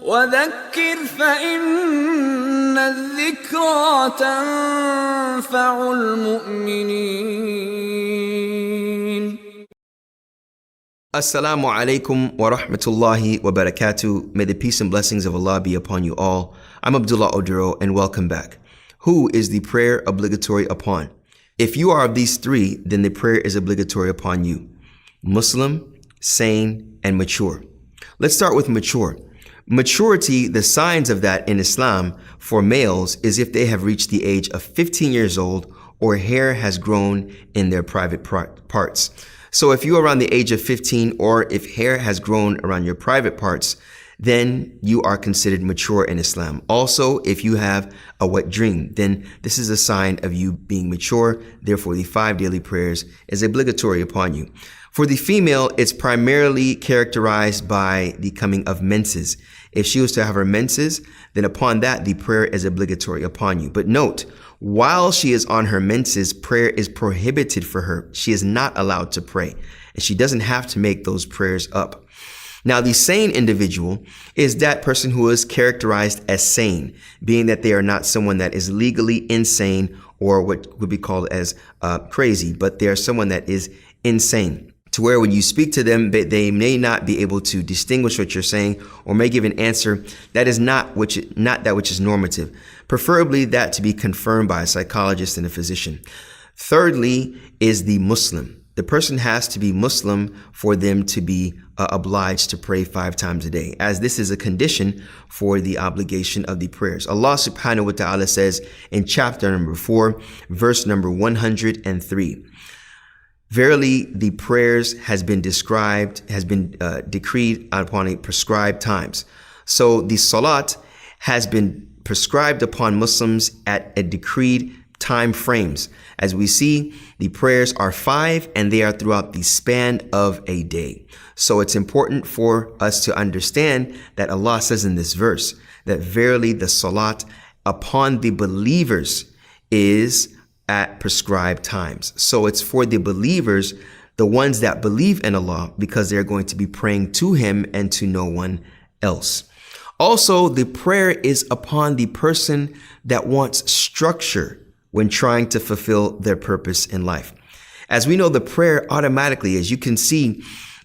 وذكر فإن الذكرى تنفع المؤمنين. Assalamu alaikum wa rahmatullahi wa barakatuh. May the peace and blessings of Allah be upon you all. I'm Abdullah Oduro and welcome back. Who is the prayer obligatory upon? If you are of these three, then the prayer is obligatory upon you: Muslim, sane, and mature. Let's start with mature. Maturity, the signs of that in Islam for males is if they have reached the age of 15 years old or hair has grown in their private parts. So if you're around the age of 15 or if hair has grown around your private parts, then you are considered mature in Islam. Also, if you have a wet dream, then this is a sign of you being mature. Therefore, the 5 daily prayers is obligatory upon you. For the female, it's primarily characterized by the coming of menses. If she was to have her menses, then upon that, the prayer is obligatory upon you. But note, while she is on her menses, prayer is prohibited for her. She is not allowed to pray, and she doesn't have to make those prayers up. Now, the sane individual is that person who is characterized as sane, being that they are not someone that is legally insane or what would be called as crazy, but they are someone that is insane, to where when you speak to them, they may not be able to distinguish what you're saying or may give an answer that is not that which is normative, preferably that to be confirmed by a psychologist and a physician. Thirdly is the Muslim. The person has to be Muslim for them to be obliged to pray 5 times a day, as this is a condition for the obligation of the prayers. Allah subhanahu wa ta'ala says in chapter number 4, verse number 103, verily the prayers has been decreed upon a prescribed times. So the salat has been prescribed upon Muslims at a decreed time frames. As we see, the prayers are 5 and they are throughout the span of a day. So it's important for us to understand that Allah says in this verse that verily the salat upon the believers is at prescribed times. So it's for the believers, the ones that believe in Allah, because they're going to be praying to Him and to no one else. Also, the prayer is upon the person that wants structure when trying to fulfill their purpose in life. As we know, the prayer automatically, as you can see,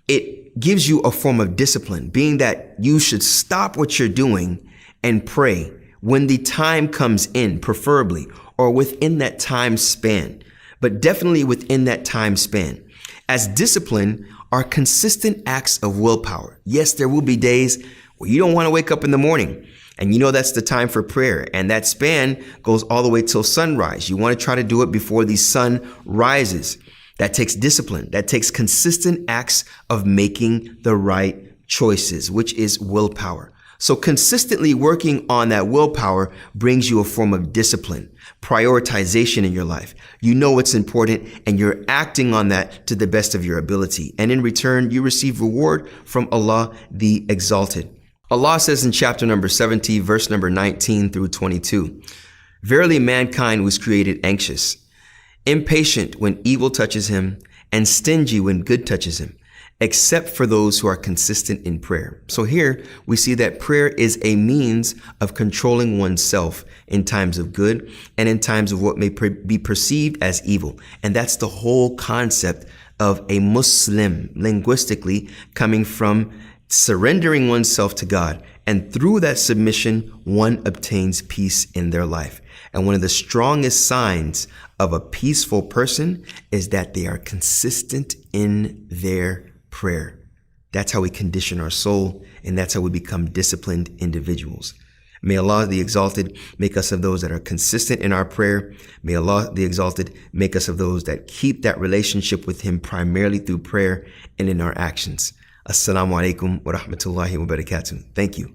it gives you a form of discipline, being that you should stop what you're doing and pray when the time comes in, preferably, or within that time span, but definitely within that time span. As discipline are consistent acts of willpower. Yes, there will be days where you don't want to wake up in the morning, and you know that's the time for prayer, and that span goes all the way till sunrise. You want to try to do it before the sun rises. That takes discipline. That takes consistent acts of making the right choices, which is willpower. So consistently working on that willpower brings you a form of discipline, prioritization in your life. You know what's important and you're acting on that to the best of your ability. And in return, you receive reward from Allah the Exalted. Allah says in chapter number 70, verse number 19 through 22, verily mankind was created anxious, impatient when evil touches him, and stingy when good touches him, except for those who are consistent in prayer. So here we see that prayer is a means of controlling oneself in times of good and in times of what may be perceived as evil. And that's the whole concept of a Muslim, linguistically coming from surrendering oneself to God. And through that submission, one obtains peace in their life. And one of the strongest signs of a peaceful person is that they are consistent in their prayer. That's how we condition our soul, and that's how we become disciplined individuals. May Allah the Exalted make us of those that are consistent in our prayer. May Allah the Exalted make us of those that keep that relationship with Him primarily through prayer and in our actions. Assalamu alaikum wa rahmatullahi wa barakatuh. Thank you.